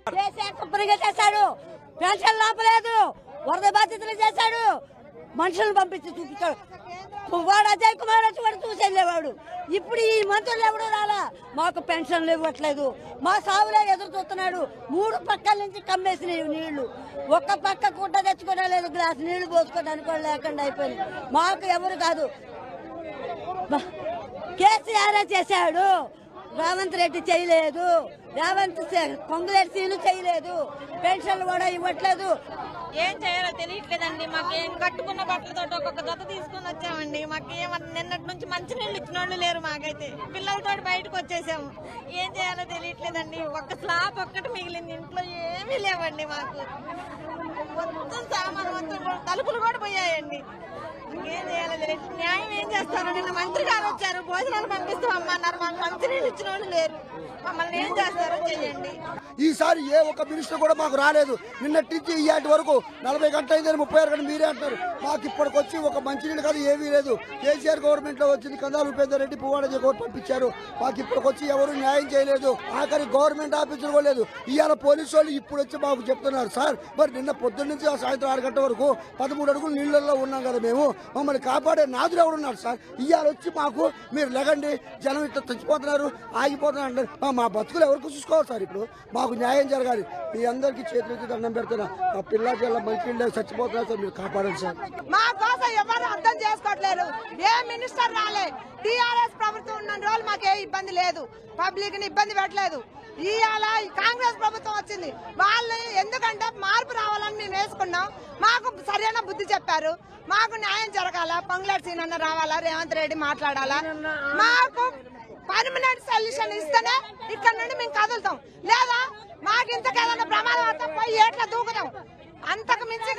చేశాడు, పెన్షన్ లాపలేదు, వరద బాధ్యతలు చేశాడు, మనుషులను పంపించి చూపించాడు. వాడు అజయ్ కుమార్ వచ్చి వాడు చూసి వెళ్ళేవాడు. ఇప్పుడు ఈ మంత్రులు ఎవడు రాలా, మాకు పెన్షన్లు ఇవ్వట్లేదు, మా సాగులే ఎదురు చూస్తున్నాడు. 3 పక్కల నుంచి కమ్మేసినాయి నీళ్లు, ఒక్క పక్క గుడ్డ తెచ్చుకోవడం, గ్లాస్ నీళ్లు పోసుకోవడానికి కూడా లేకుండా అయిపోయింది. మాకు ఎవరు కాదు, కేసీఆర్ చేశాడు, రేవంత్ రెడ్డి చేయలేదు, కొంగులేటి సీలు చేయలేదు, పెన్షన్లు కూడా ఇవ్వట్లేదు. ఏం చేయాలో తెలియట్లేదండి. మాకేం కట్టుకున్న బట్టలతో ఒక్కొక్క జత తీసుకుని వచ్చామండి. మాకేమన్నా నిన్నటి నుంచి మంచినీళ్ళు ఇచ్చిన వాళ్ళు లేరు. మాకైతే పిల్లలతో బయటకు వచ్చేసాము. ఏం చేయాలో తెలియట్లేదండి. ఒక్క స్లాబ్ ఒక్కటి మిగిలింది, ఇంట్లో ఏమీ లేవండి. మాకు మొత్తం సామాన్ మొత్తం తలుపులు కూడా పోయాయండి. ఏం చేయాలో తెలియదు. న్యాయం ఏం చేస్తారో. నిన్న మంత్రి గారు వచ్చారు, భోజనాలు పంపిస్తామన్నారు, మాకు మంచినీళ్ళు ఇచ్చిన వాళ్ళు లేరు. మమ్మల్ని ఏం చేస్తారో చెయ్యండి. ఈసారి ఏ ఒక్క మినిస్టర్ కూడా మాకు రాలేదు. నిన్నటి నుంచి ఇయ్యాటి వరకు 40 గంటలు అయిందని 36 గంటలు మీరే అంటారు. మాకు ఇప్పటికి వచ్చి ఒక మంచినీళ్ళు కాదు, ఏమీ లేదు. కేసీఆర్ గవర్నమెంట్ లో వచ్చింది, కందాల ఉపేందర్ రెడ్డి పువ్వాడ కోర్టు పంపించారు. మాకు ఇప్పటికి వచ్చి ఎవరు న్యాయం చేయలేదు. ఆఖరి గవర్నమెంట్ ఆఫీసులు కూడా లేదు. ఇవాళ పోలీసు వాళ్ళు ఇప్పుడు వచ్చి మాకు చెప్తున్నారు, సార్ మరి నిన్న పొద్దున్న నుంచి సాయంత్రం 6 గంటల వరకు 13 అడుగులు నీళ్ళల్లో ఉన్నాం కదా మేము, మమ్మల్ని కాపాడే నాదులు ఎవరున్నారు సార్? ఇవాళ వచ్చి మాకు మీరు లెగండి, జనం ఇట్లా చచ్చిపోతున్నారు, ఆగిపోతున్నారు అంటారు. మా బతుకులు ఎవరికి చూసుకోవాలి సార్? ఇప్పుడు మాకు న్యాయం జరగాలి. మీ అందరికీ చేతులకి దండం పెడుతున్నా. మా పిల్ల జిల్లా మంచి చచ్చిపోతున్నారు సార్, మీరు కాపాడండి సార్. మా కోసం ఎవరు అర్థం చేసుకోవట్లేరు. ఏ మినిస్టర్ రాలే. టీఆర్ఎస్ ప్రభుత్వం ఉన్న రోజులు మాకు ఏ ఇబ్బంది లేదు, పబ్లిక్ ని ఇబ్బంది పెట్టలేదు. ఇవాళ కాంగ్రెస్ ప్రభుత్వం వచ్చింది, వాళ్ళు ఎందుకంటే మార్పు రావాలని మేము వేసుకున్నాం. మాకు సరైన బుద్ధి చెప్పారు, మాకు న్యాయం జరగాల, పొంగులేటి సీనన్న రావాలా, రేవంత్ రెడ్డి మాట్లాడాలా, మాకు పర్మనెంట్ సొల్యూషన్ ఇస్తేనే ఇక్కడ నుండి మేము కదులుతాం. లేదా మాకు ఇంతకేదైనా ప్రమాదం వస్తే పోయి ఏట్లా దూకుతాం. అంతకు మించి